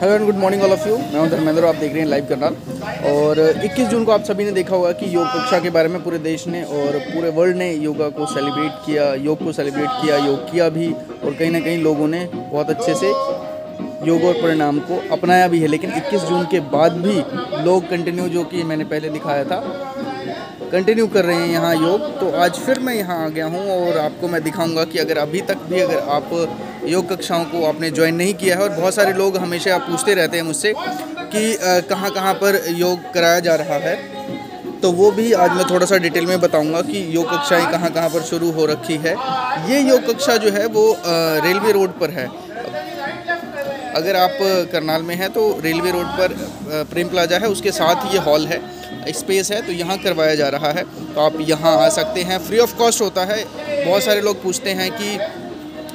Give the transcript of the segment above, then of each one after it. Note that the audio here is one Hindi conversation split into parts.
Hello and good morning all of you. मैं हूं धर्मेंद्र, आप देख रहे हैं लाइव करनाल। और 21 जून को आप सभी ने देखा होगा कि योग कक्षा के बारे में पूरे देश ने और पूरे वर्ल्ड ने योगा को सेलिब्रेट किया, योग को सेलिब्रेट किया, योग किया भी। और कहीं ना कहीं लोगों ने बहुत अच्छे से योग और परिणाम को अपनाया भी है। लेकिन 21 जून के बाद भी लोग कंटिन्यू, जो कि मैंने पहले दिखाया था, कंटिन्यू कर रहे हैं यहाँ योग। तो आज फिर मैं यहाँ आ गया हूँ और आपको मैं दिखाऊंगा कि अगर अभी तक भी अगर आप योग कक्षाओं को आपने ज्वाइन नहीं किया है, और बहुत सारे लोग हमेशा पूछते रहते हैं मुझसे कि कहाँ कहाँ पर योग कराया जा रहा है, तो वो भी आज मैं थोड़ा सा डिटेल में बताऊंगा कि योग कक्षाएँ कहाँ कहाँ पर शुरू हो रखी है। ये योग कक्षा जो है वो रेलवे रोड पर है। अगर आप करनाल में हैं तो रेलवे रोड पर प्रेम प्लाजा है, उसके साथ ये हॉल है, स्पेस है, तो यहाँ करवाया जा रहा है। तो आप यहाँ आ सकते हैं, फ्री ऑफ कॉस्ट होता है। बहुत सारे लोग पूछते हैं कि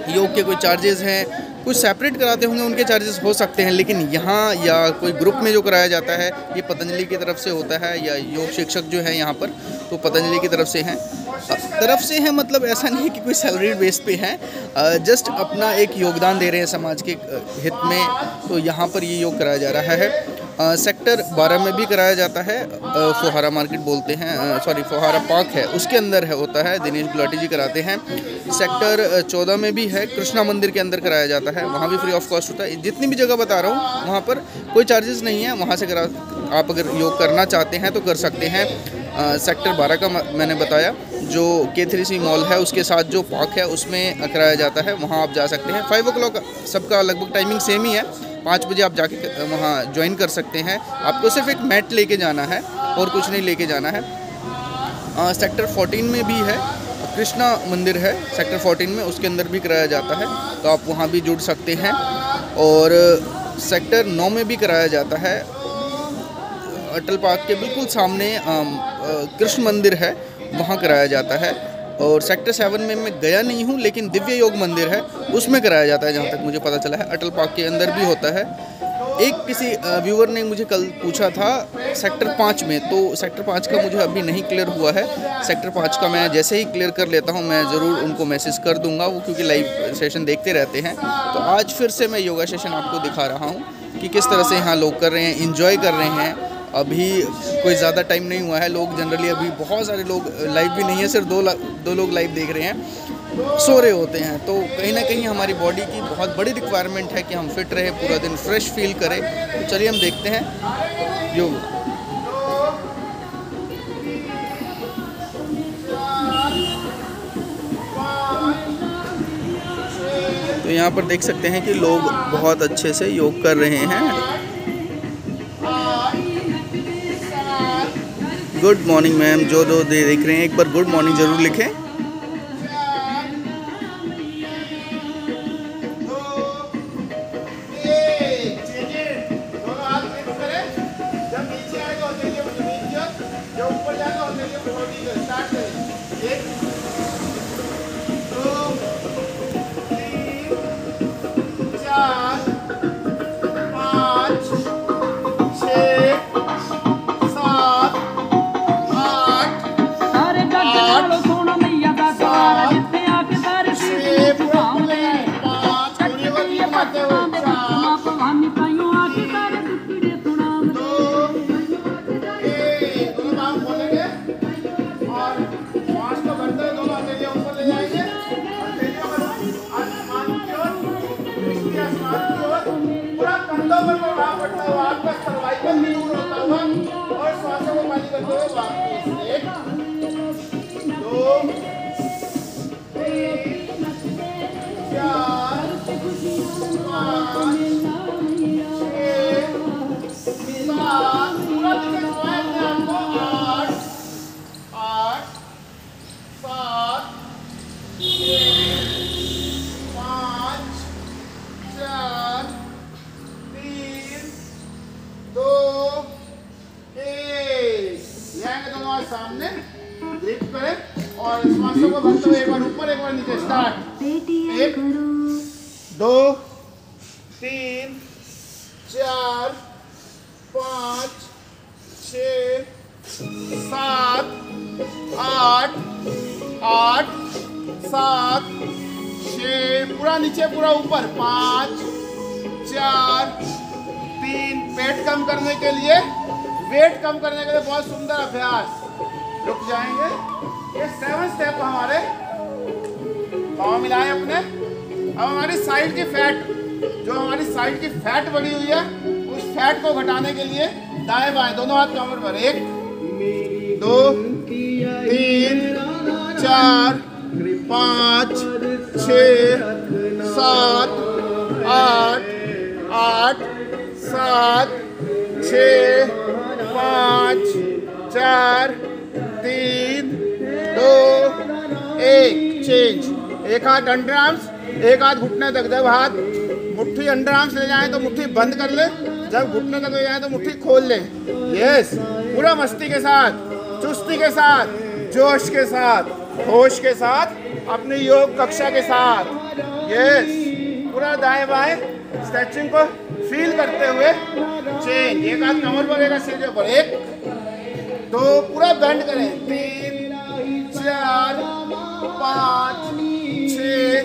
योग के कोई चार्जेस हैं, कुछ सेपरेट कराते होंगे, उनके चार्जेस हो सकते हैं, लेकिन यहाँ या कोई ग्रुप में जो कराया जाता है ये पतंजलि की तरफ से होता है, या योग शिक्षक जो है यहाँ पर तो पतंजलि की तरफ से हैं। मतलब ऐसा नहीं है कि कोई सैलरी बेस पे हैं, जस्ट अपना एक योगदान दे रहे हैं समाज के हित में। तो यहाँ पर ये योग कराया जा रहा है। सेक्टर 12 में भी कराया जाता है, फोहारा मार्केट बोलते हैं, फोहारा पार्क है, उसके अंदर है, होता है, दिनेश गुलाटी जी कराते हैं। सेक्टर 14 में भी है, कृष्णा मंदिर के अंदर कराया जाता है, वहाँ भी फ्री ऑफ कॉस्ट होता है। जितनी भी जगह बता रहा हूँ वहाँ पर कोई चार्जेस नहीं है, वहाँ से आप अगर योग करना चाहते हैं तो कर सकते हैं। सेक्टर 12 का मैंने बताया, जो K3C मॉल है उसके साथ जो पार्क है उसमें कराया जाता है, वहाँ आप जा सकते हैं। 5 o'clock सबका लगभग टाइमिंग सेम ही है, 5 बजे आप जाके वहाँ ज्वाइन कर सकते हैं। आपको सिर्फ एक मैट लेके जाना है और कुछ नहीं लेके जाना है। सेक्टर 14 में भी है, कृष्णा मंदिर है सेक्टर 14 में, उसके अंदर भी कराया जाता है, तो आप वहाँ भी जुड़ सकते हैं। और सेक्टर 9 में भी कराया जाता है, अटल पार्क के बिल्कुल सामने कृष्ण मंदिर है, वहाँ कराया जाता है। और सेक्टर 7 में मैं गया नहीं हूँ, लेकिन दिव्य योग मंदिर है, उसमें कराया जाता है, जहाँ तक मुझे पता चला है। अटल पार्क के अंदर भी होता है। एक किसी व्यूअर ने मुझे कल पूछा था सेक्टर 5 में, तो सेक्टर 5 का मुझे अभी नहीं क्लियर हुआ है। सेक्टर 5 का मैं जैसे ही क्लियर कर लेता हूँ मैं ज़रूर उनको मैसेज कर दूँगा, वो क्योंकि लाइव सेशन देखते रहते हैं। तो आज फिर से मैं योगा सेशन आपको दिखा रहा हूँ कि किस तरह से यहाँ लोग कर रहे हैं, इंजॉय कर रहे हैं। अभी कोई ज़्यादा टाइम नहीं हुआ है, लोग जनरली अभी बहुत सारे लोग लाइव भी नहीं है, सिर्फ दो लोग लाइव देख रहे हैं, सो रहे होते हैं। तो कहीं ना कहीं हमारी बॉडी की बहुत बड़ी रिक्वायरमेंट है कि हम फिट रहे, पूरा दिन फ्रेश फील करें। तो चलिए हम देखते हैं योग। तो यहाँ पर देख सकते हैं कि लोग बहुत अच्छे से योग कर रहे हैं। गुड मॉर्निंग मैम, जो देख रहे हैं एक बार गुड मॉर्निंग ज़रूर लिखें। सामने ग्रिप करें और श्वासों को भरते हुए एक बार ऊपर एक बार नीचे। स्टार्ट। 1 2 3 4 5 6 7 8 8 7 6, पूरा नीचे पूरा ऊपर। 5 4 3 पेट कम करने के लिए, वेट कम करने के लिए बहुत सुंदर अभ्यास। रुक जाएंगे। ये 7 स्टेप हमारे, पाँव मिलाएं अपने। अब हमारी साइड की फैट, जो हमारी साइड की फैट बनी हुई है, उस फैट को घटाने के लिए दाएं बाएं दोनों हाथ कमर पर, 1 2 3 4 5 6 7 8 8 7 6 5 4 3 2 1। चेंज। एक हाथ अंडर आर्म्स, एक हाथ घुटने तक। जब हाथ मुट्ठी अंडर आर्म्स ले जाएं तो मुट्ठी बंद कर ले, जब घुटने तक ले जाएं तो मुट्ठी खोल ले। यस, पूरा मस्ती के साथ, चुस्ती के साथ, जोश के साथ, होश के साथ, अपनी योग कक्षा के साथ। यस, पूरा दाएं बाएं स्ट्रेचिंग को फील करते हुए चेंज। एक हाथ कमर पर, एक हाथ सिर के ऊपर। 1 2 पूरा बेंड करें। 3 4 5 6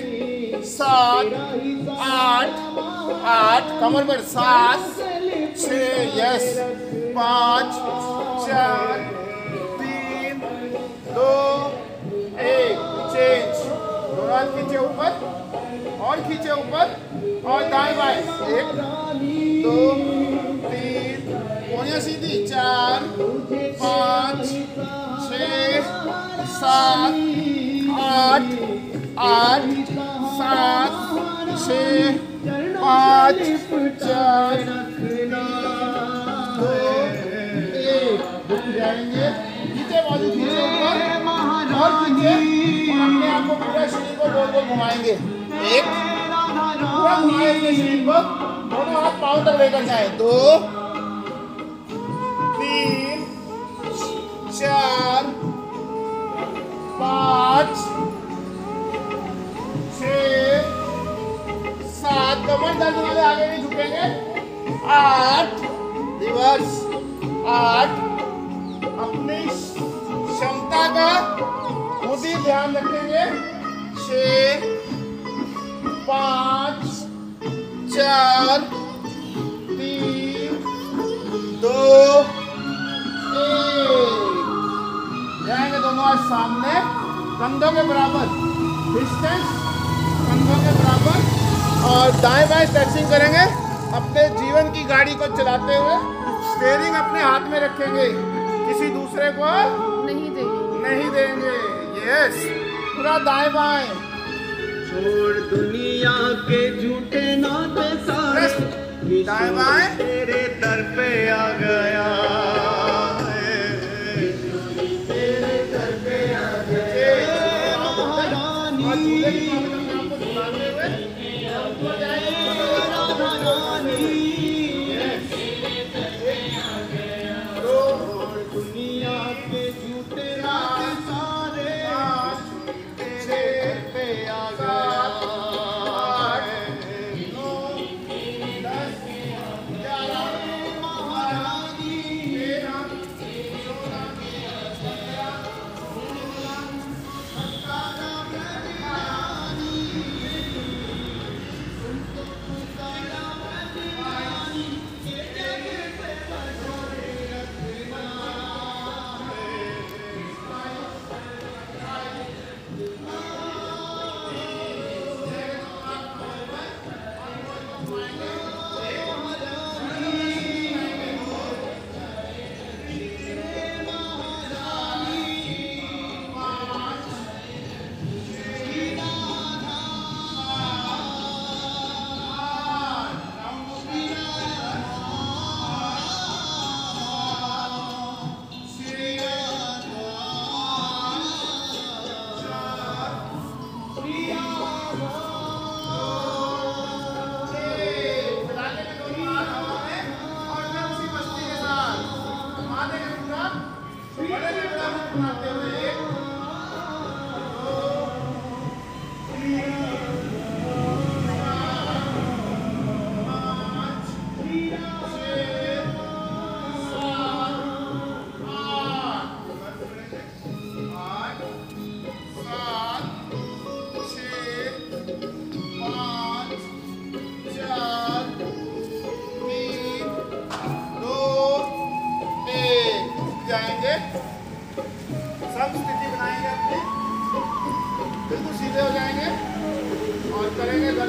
7 8 8 कमर पर। 7 6 यस 5 4 3 2 1। चेंज। दोनों हाथ खींचे ऊपर और खींचे ऊपर और दाएं बाएं। 1 2 3 कोनियां सीधी। 4 5 6 7 8 8 7 6 5 4 2 1। रुक जाएंगे। नीचे बाजू खींचे ऊपर और खींचे और अपने आप को पूरा शरीर को गोल गोल घुमाएंगे। 1 पूरा घुमाएंगे शरीर को, दोनों हाथ पाँव तक लेकर जाए। 2 3 4 5 6 7 कमर दर्द वाले आगे नहीं झुकेंगे। 8 रिवर्स। 8 अपनी क्षमता का खुद ही ध्यान रखेंगे। 6 5 4 3 2 1। जाएंगे दोनों हाथ सामने, कंधों के बराबर डिस्टेंस, कंधों के बराबर, और दाएं बाएं स्ट्रेचिंग करेंगे। अपने जीवन की गाड़ी को चलाते हुए स्टीयरिंग अपने हाथ में रखेंगे, किसी दूसरे को नहीं देंगे। यस, पूरा दाएं बाएं। छोड़ दुनिया के झूठे नाते सारे, दाएं बाएं। तेरे दर पे आ गया।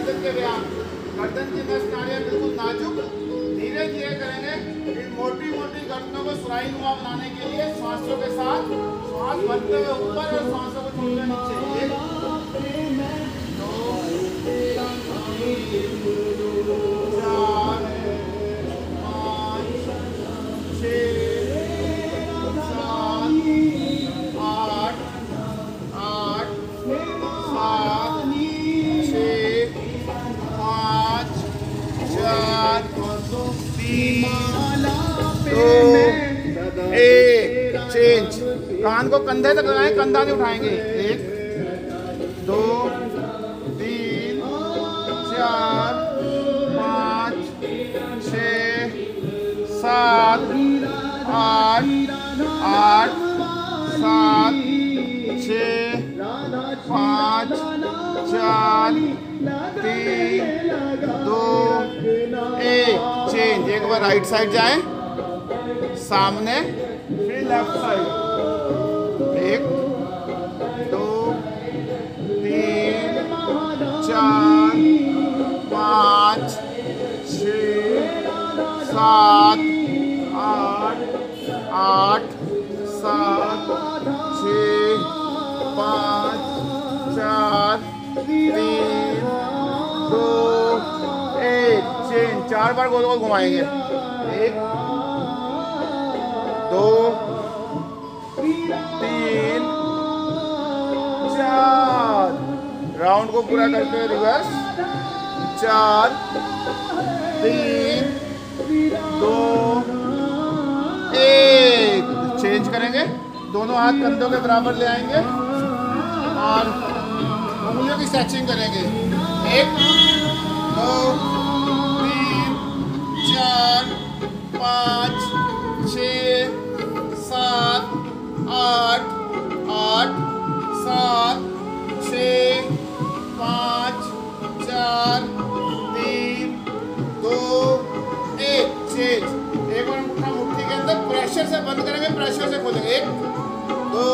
गर्दन के व्यायाम। गर्दन की नस नाड़ियाँ बिल्कुल नाजुक, धीरे धीरे करेंगे। इन मोटी मोटी गर्दनों को सुराहीनुमा बनाने के लिए श्वासों के साथ श्वास भरते हुए ऊपर और श्वासों को छोड़ते नीचे। 1 2 3 4 5 6 7 8 8 7 6 5 4 3 2 1। चेंज। कान को कंधे तक लगाएं, कंधा नहीं उठाएंगे। 1 2 3 4 5 6 7 8 8 7 6 5 4 3 2 1। चेंज। एक बार राइट साइड जाएं, सामने, फिर लेफ्ट साइड। 1 2 3 4 5 6 7 8 8 7 6 5 4 3 2 1। चेंज। 4 बार गोल गोल घुमाएंगे। 1 2 3 4। राउंड को पूरा करते हुए रिवर्स। 4 3 2 1। चेंज करेंगे। दोनों हाथ कंधों के बराबर ले आएंगे और उंगलियों की स्ट्रेचिंग करेंगे। 1 2 3 4 5 6 7 8 8 7 6 5 4 3 2 1। चेंज। एक बार उठना, मुट्ठी के अंदर प्रेशर से बंद करेंगे, प्रेशर से खोलेंगे। 1 2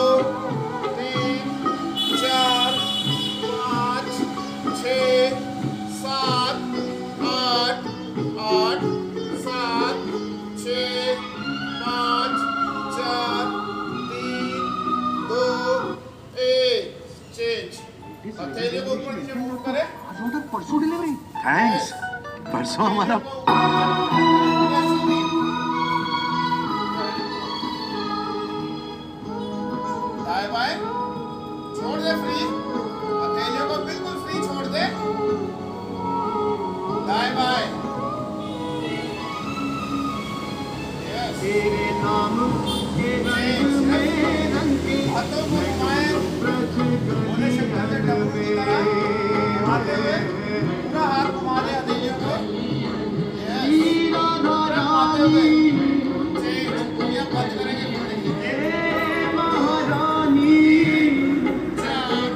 3 4 5 6 7 8 8 7 6 5 4 3 2 1। चेंज। हथेली को ऊपर नीचे मूव करें। परसों डिलीवरी। थैंक्स। परसों हमारा दाएं बाएं छोड़ दे, फ्री। हथेलियों को बिल्कुल फ्री छोड़ दे। दाएं बाएं। तेरे नाम के रंग में रंगे हाथों को घुमाएं, भोले शंकर के डमरू की तरह घुमाते हुए पूरा हाथ घुमा दे हथेलियों को। पूरा घुमाते हुए। चेंज। उंगलियां बंद करेंगे, खोलेंगे। 1 2 3 4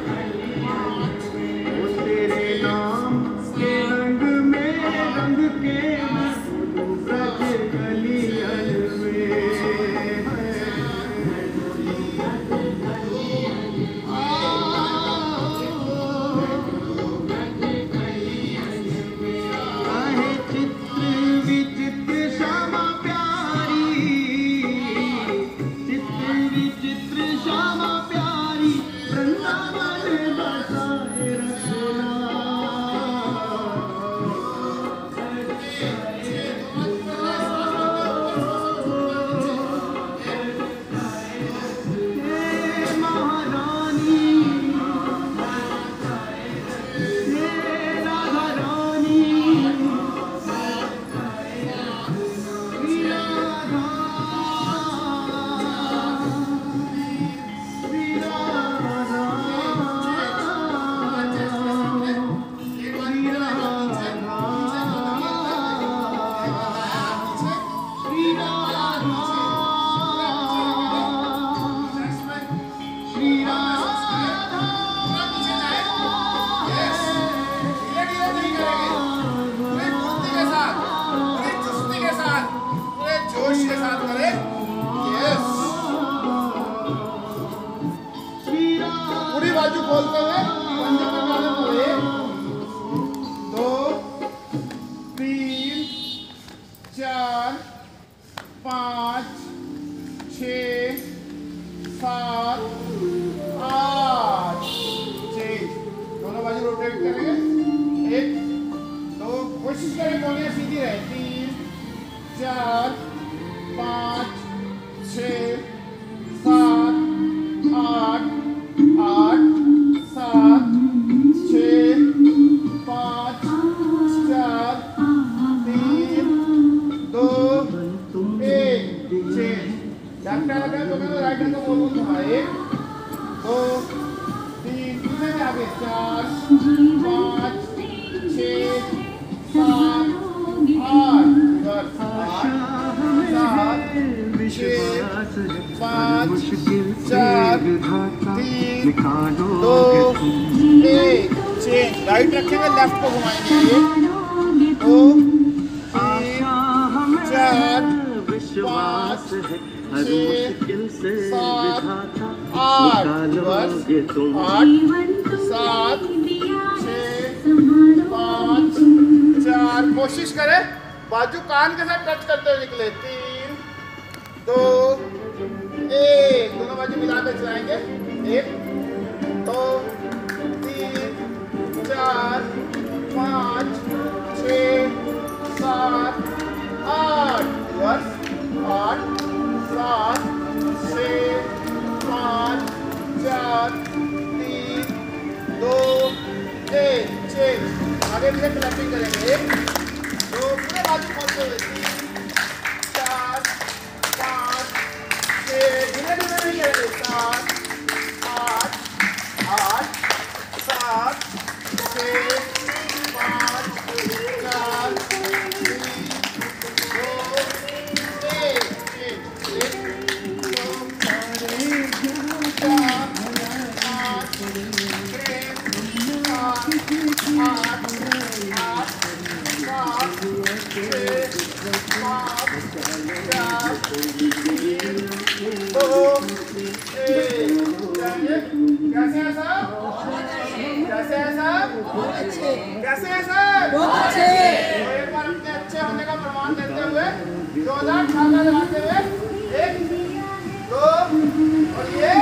कोहनियाँ सीधी रहे। 3 4 5 6 7 8 8 7 6 5 4 3 2 1 चेंज। लेफ्ट हैंड लगा तो मैं राइट हैंड को बोलूँ तुम्हारा 1 2 3 पीछे में आगे 4 5 6 7 8 7 6 5 4 3 2 1 चेंज। राइट रखेंगे, लेफ्ट को घुमाएंगे 1 2 3 4 5 6 7 8 बस 8 7 6 5 4। कोशिश करें बाजू कान के साथ टच करते हुए निकले। 3 2 1 दोनों बाजू मिलाकर चलाएंगे। 1 2 3 4 5 6 7 8 बस 8 7 6 5 4 3 2 1 चेंज। आगे पीछे क्लैपिंग करेंगे। 1 2 पूरे बाजू खोलते हुए 3 4 5 6 धीरे धीरे नहीं करेंगे। 7 8 8 7 6 5 4 3 2 1 चेंज। 1 2 4 5 कैसे है साहब? कैसे है साहब? बहुत अच्छे। कैसे है साहब? बहुत अच्छे। एक बार अपने अच्छे होने का प्रमाण देते हुए 14 ठाका लगाते हुए 1 2 और ये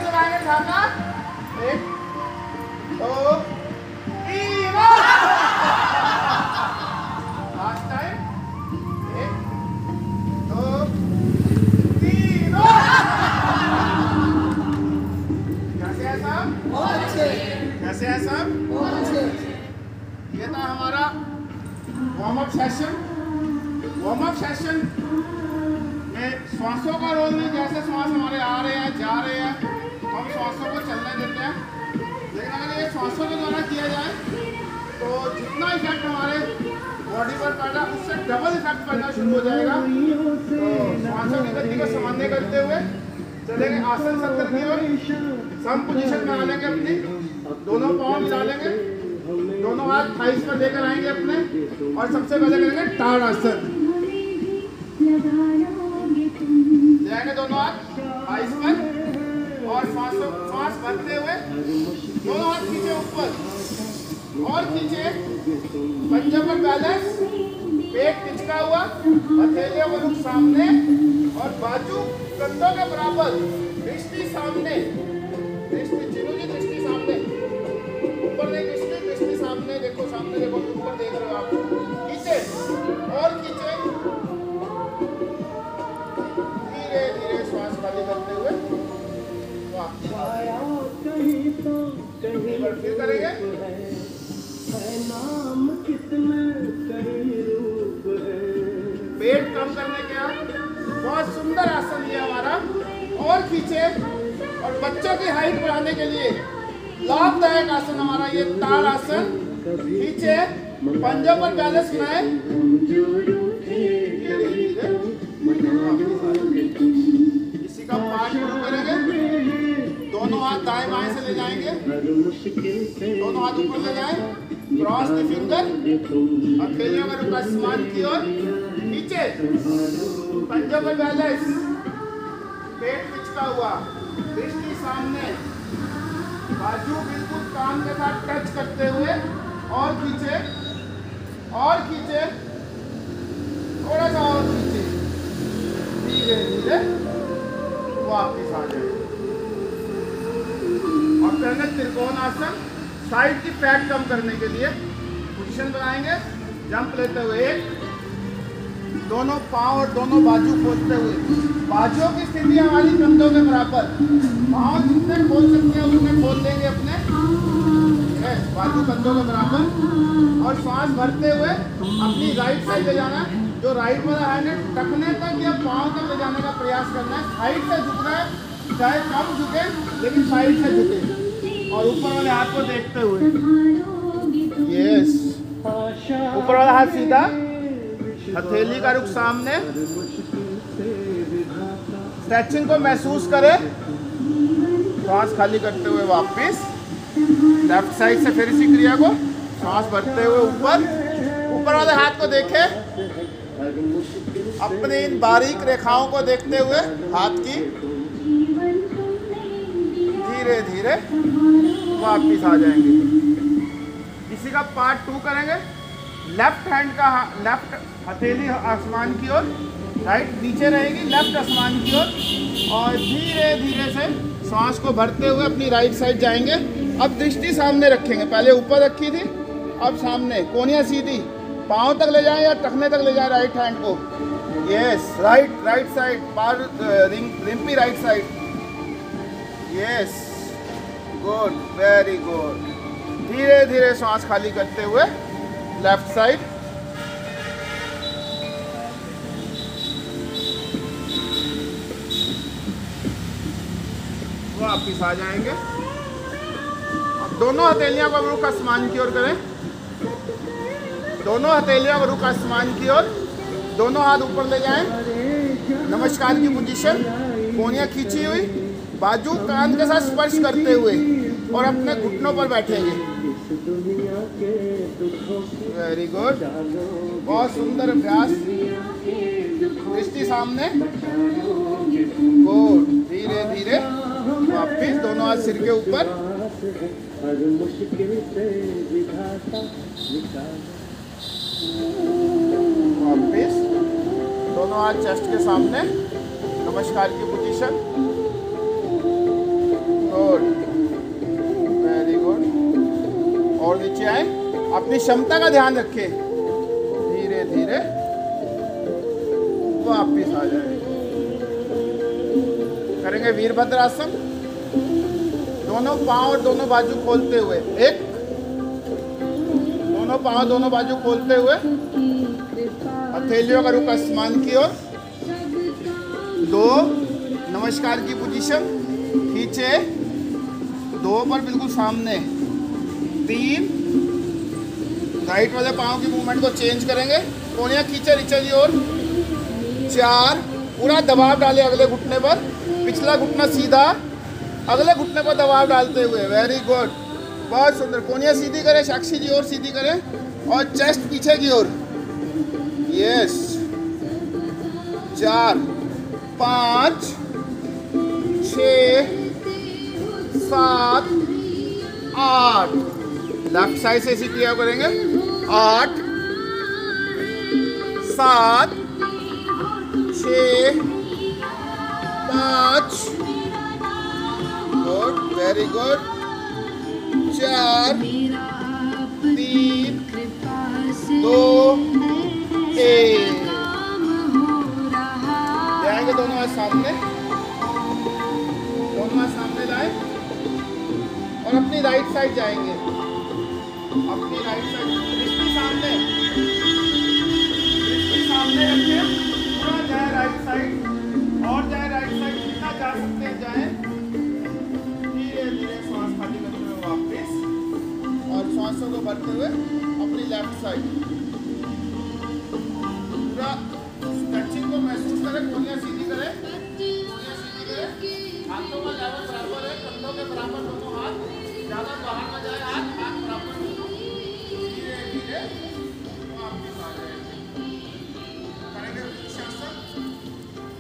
लगाएंगे ठाका 1 2 3 लास्ट टाइम 1 2 3 कैसे है साहब? बहुत अच्छे। कैसे है साहब? बहुत अच्छे। ये था हमारा warm up session. Warm up session में श्वासों का रोल नहीं, जैसे श्वास हमारे आ रहे हैं जा रहे हैं हम श्वासों को चलने देते हैं, लेकिन अगर ये श्वासों के द्वारा किया जाए तो जितना इफेक्ट हमारे बॉडी पर पड़ना उससे डबल इफेक्ट पड़ना शुरू हो जाएगा। तो श्वासों की गति को सामान्य करते हुए चलेंगे आसन 70 की ओर। सम पोजीशन में आ लेंगे, अपनी दोनों पाँव मिला लेंगे, दोनों हाथ थाइस पर लेकर आएंगे अपने, और सबसे पहले करेंगे टाड़ आसन। जाएंगे दोनों हाथ थाइस पर और श्वास भरते हुए दोनों हाथ खींचे ऊपर और खींचे। पंजों पर बैलेंस, पेट टिचका हुआ, हथेलियों को रुख सामने और बाजू कंधों के बराबर, दृष्टि सामने, दृष्टि चिन्ह की दृष्टि सामने, ऊपर नहीं दृष्टि सामने। देखो सामने देखो, ऊपर देख रहे हो आप। खींचे और खींचे, धीरे धीरे श्वास खाली करते हुए फिर करेंगे। पेट कम करने के बहुत सुंदर आसन ये हमारा। और खींचे, और बच्चों की हाइट बढ़ाने के लिए लाभदायक आसन हमारा ये ताड़ आसन। खींचे, पंजों पर बैलेंस बनाए, इसी का पार्ट शुरू करेंगे। दोनों हाथ दाएं बाएं से ले जाएंगे, दोनों हाथ ऊपर ले जाएं, क्रॉस द फिंगर, हथेलियों का रुख आसमान की ओर। नीचे पंजों पर बैलेंस, पेट पिचका हुआ, दृष्टि सामने, बाजू बिल्कुल कान के साथ टच करते हुए। और खींचे और खींचे, थोड़ा सा और खींचे, धीरे धीरे वापस आ जाए। और पहले त्रिकोण आसन साइड की फैट कम करने के लिए पोजीशन बनाएंगे। जंप लेते हुए एक, दोनों पांव और दोनों बाजू खोलते हुए, बाजुओं की स्थिति हमारी कंधों के बराबर, पांव जितने खोल सकते हैं उतने खोल लेंगे अपने, बाजू कंधों के बराबर। और सांस भरते हुए अपनी राइट साइड ले जाना है, जो राइट वाला हैंड है टखने तक या पांव तक ले जाने का प्रयास करना है। साइड से झुकना है, चाहे कम झुके लेकिन साइड से झुके, और ऊपर वाले हाथ को देखते हुए, यस, ऊपर वाला हाथ सीधा, हथेली का रुख सामने। स्ट्रेचिंग को महसूस करें, सांस खाली करते हुए वापस लेफ्ट साइड से फिर इसी क्रिया को, सांस भरते हुए ऊपर, ऊपर वाले हाथ को देखें, अपनी इन बारीक रेखाओं को देखते हुए हाथ की, धीरे धीरे वापस आ जाएंगे। इसी का पार्ट 2 करेंगे। लेफ्ट हैंड का लेफ्ट हथेली आसमान की ओर, राइट नीचे रहेगी, लेफ्ट आसमान की ओर, और धीरे धीरे से सांस को भरते हुए अपनी राइट साइड जाएंगे। अब दृष्टि सामने रखेंगे, पहले ऊपर रखी थी, अब सामने, कोनियाँ सीधी, पाँव तक ले जाएं या टखने तक ले जाएं राइट हैंड को। यस, राइट साइड, बार Rimpy right side, yes, good, very good. धीरे धीरे सांस खाली करते हुए लेफ्ट साइड, वापिस आ जाएंगे। अब दोनों हथेलियां को रुख आसमान की ओर करें, दोनों हथेलियां को रुख आसमान की ओर, दोनों हाथ ऊपर ले जाएं, नमस्कार की पोजीशन, कोहनियां खींची हुई, बाजू कान के साथ स्पर्श करते हुए, और अपने घुटनों पर बैठेंगे। वेरी गुड, बहुत सुंदर अभ्यास। दृष्टि सामने, गुड, धीरे धीरे वापिस, दोनों हाथ सिर के ऊपर, वापिस, दोनों हाथ चेस्ट के सामने, नमस्कार की पोजीशन, गुड, वेरी गुड। और नीचे आए, अपनी क्षमता का ध्यान रखें, धीरे धीरे वापिस आ जाए। करेंगे वीरभद्रासन, दोनों पांव और दोनों बाजू खोलते हुए, एक, दोनों पांव दोनों बाजू खोलते हुए, हथेलियों का रुख आसमान की ओर, 2, नमस्कार की पोजीशन, खींचे, 2 पर बिल्कुल सामने, 3, राइट वाले पांव की मूवमेंट को चेंज करेंगे, कोहनियां खींचे नीचे की ओर, 4, पूरा दबाव डाले अगले घुटने पर, पिछला घुटना सीधा, अगले घुटने पर दबाव डालते हुए, वेरी गुड, बहुत सुंदर। कोहनियां सीधी करें, साक्षी जी और सीधी करें, और चेस्ट पीछे की ओर, यस, 4, 5, 6, 7, 8, लेफ्ट साइड से इसी क्रिया करेंगे, 8, 7, 6, 5, गुड, वेरी गुड, 4, 3, 2, 1, जाएंगे दोनों हाथ सामने, दोनों हाथ सामने लाए, और अपनी राइट साइड जाएंगे, अपनी राइट साइड, दृष्टि सामने, दृष्टि सामने रखें, पूरा जाए राइट साइड, और जाए राइट साइड, जितना जा सकते हैं जाए, धीरे धीरे सांस खाली करते हुए वापस, और सांसों को भरते हुए अपनी लेफ्ट साइड, पूरा स्ट्रेचिंग को महसूस करें, कोहनियां सीधी करें, कोहनियां सीधी करें, हाथों का लेवल बराबर है, कंधों के बराबर दोनों हाथ, ज्यादा बाहर ना जाए, हाथ बराबर, धीरे धीरे वापस आ जाएंगे। करेंगे वृक्षासन,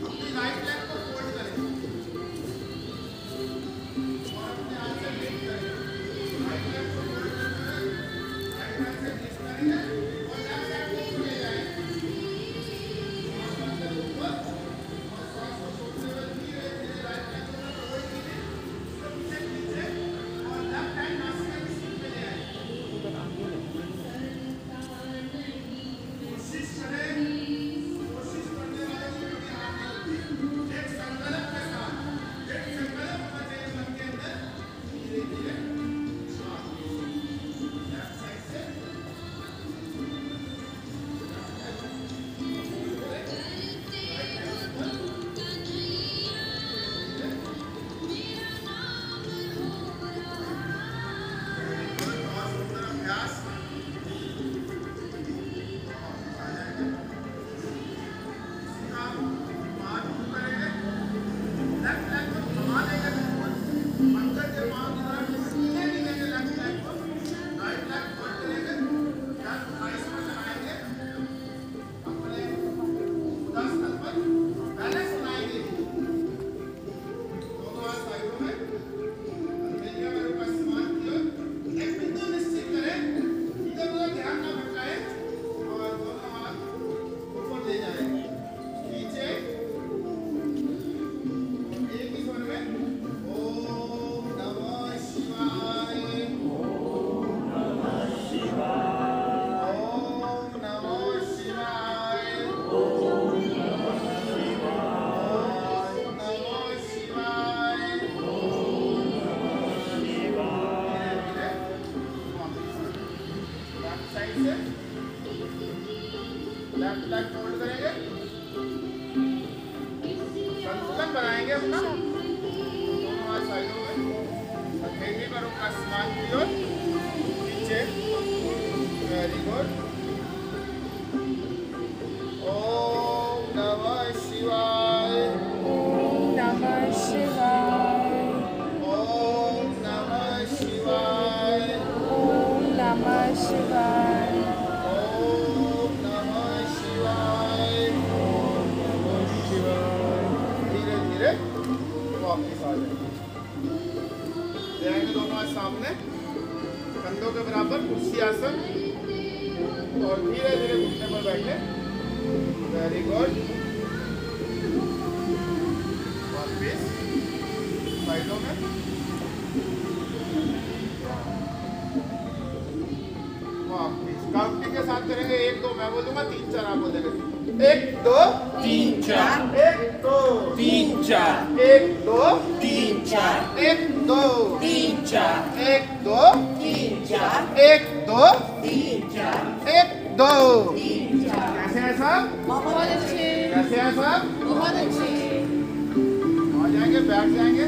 अपनी राइट लेग को फोल्ड करें, और अपने हाथ से लिफ्ट करें, राइट लेग को फोल्ड करें, राइट हैंड से लिफ्ट करेंगे, और लेफ्ट हैंड को ऊपर ले जाएंगे, ऊपर, और सांस को छोड़ते हुए धीरे धीरे राइट लेग को फोल्ड कीजिए, पीछे, और लेफ्ट हैंड नासिका के साइड से लेफ्ट लेफ्ट फोल्ड करेंगे, संतुलन बनाएंगे अपना दोनों हाथ साइडों में। हथेली पर रुकना आसमान की ओर, नीचे। Very good. ओम नमः शिवाय। ओम नमः शिवाय। ओम नमः शिवाय। ओम नमः शिवाय। ओम नमः शिवाय। ओम नमः शिवाय। धीरे धीरे वापस आ जाएंगे दोनों हाथ सामने, कंधों के बराबर, कुर्सी आसन, और धीरे धीरे घुटने पर बैठे। Very good. वापस साइडों में। वापस काउंटिंग के साथ करेंगे। 1 2 मैं बोलूंगा, 3 4 आप बोलेंगे। 1 2 3 4 1 2 3 4 1 2 3 4 1 2 3 4 1 2 3 4 1 2 3 4 1 2। कैसे हैं सब? बहुत अच्छे, कैसे हैं सब? बहुत अच्छे। आ जाएंगे, बैठ जाएंगे।